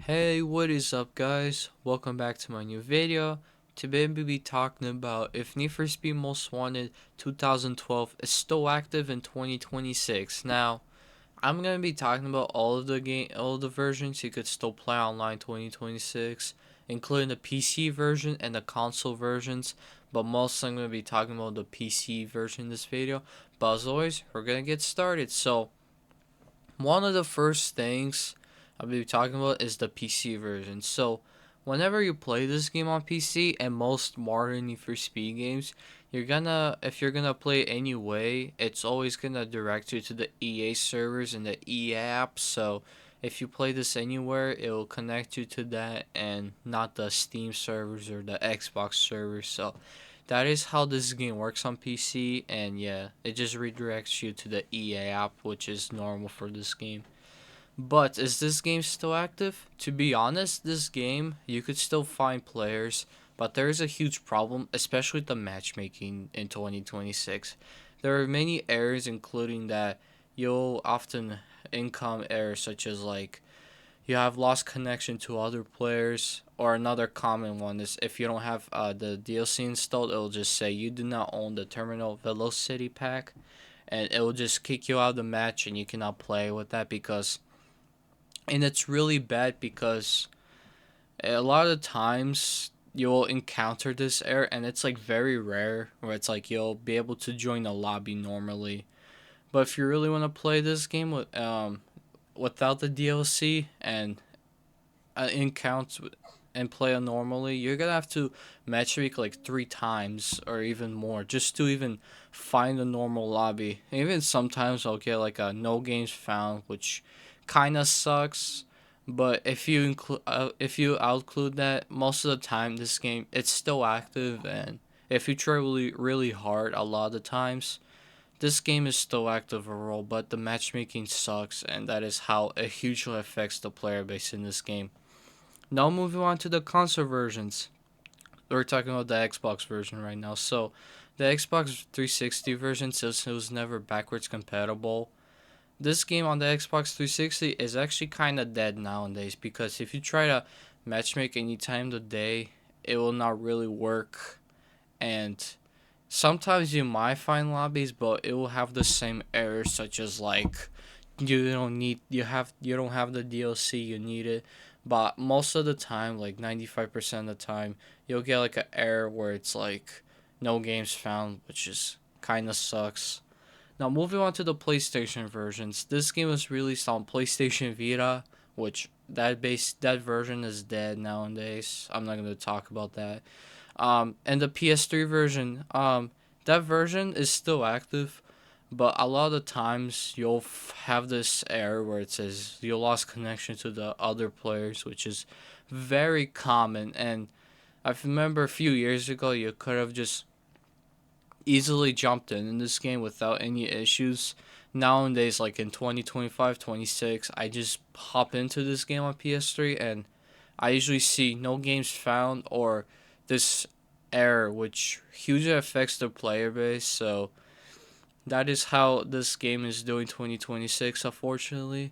Hey, what is up guys? Welcome back to my new video. Today we'll be talking about if Need for Speed Most Wanted 2012 is still active in 2026. Now, I'm going to be talking about all of the versions you could still play online 2026, including the PC version and the console versions, but mostly I'm going to be talking about the PC version in this video. But as always, we're going to get started. So, one of the first things I'll be talking about is the PC version. So, whenever you play this game on PC and most modern Need for Speed games, if you're gonna play it anyway, it's always gonna direct you to the EA servers and the EA app. So, if you play this anywhere, it will connect you to that and not the Steam servers or the Xbox servers. So, that is how this game works on PC, and yeah, it just redirects you to the EA app, which is normal for this game. But is this game still active? To be honest, this game, you could still find players, but there is a huge problem, especially with the matchmaking in 2026. There are many errors, including that you'll often income errors such as like you have lost connection to other players, or another common one is if you don't have the DLC installed, it'll just say you do not own the Terminal Velocity pack, and it will just kick you out of the match and you cannot play with that because, and it's really bad because a lot of times you'll encounter this error, and it's like very rare where it's like you'll be able to join a lobby normally. But if you really want to play this game without the DLC and in counts and play it normally, you're gonna have to matchmake like 3 times or even more just to even find a normal lobby. Even sometimes I'll get like a no games found, which kind of sucks. But if you outclude that, most of the time this game it's still active, and if you try really hard, a lot of the times this game is still active overall. But the matchmaking sucks, and that is how it hugely affects the player base in this game. Now moving on to the console versions. We're talking about the Xbox version right now. So the Xbox 360 version says it was never backwards compatible. This game on the Xbox 360 is actually kind of dead nowadays because if you try to matchmake any time of the day, it will not really work. And sometimes you might find lobbies, but it will have the same errors such as like you don't have the DLC, you need it. But most of the time, like 95% of the time, you'll get like an error where it's like no games found, which is kind of sucks. Now moving on to the PlayStation versions. This game was released on PlayStation Vita, which that version is dead nowadays. I'm not gonna talk about that. And the PS3 version, that version is still active, but a lot of the times you'll have this error where it says you lost connection to the other players, which is very common. And I remember a few years ago you could have just easily jumped in this game without any issues. Nowadays, like in 2025, 26, I just hop into this game on PS3 and I usually see no games found or this error, which hugely affects the player base. So that is how this game is doing 2026, unfortunately.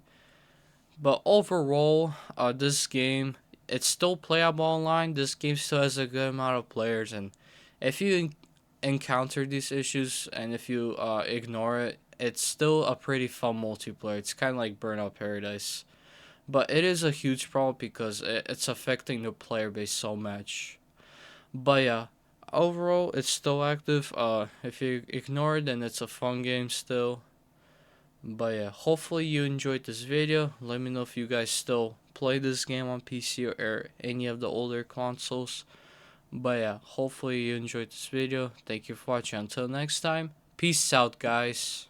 But overall, this game it's still playable online. This game still has a good amount of players, and if you encounter these issues and if you ignore it, it's still a pretty fun multiplayer. It's kind of like Burnout Paradise, but it is a huge problem because it's affecting the player base so much. But yeah, overall it's still active. If you ignore it, then it's a fun game still. But yeah, hopefully you enjoyed this video. Let me know if you guys still play this game on PC or any of the older consoles. But yeah, hopefully you enjoyed this video. Thank you for watching. Until next time, peace out, guys.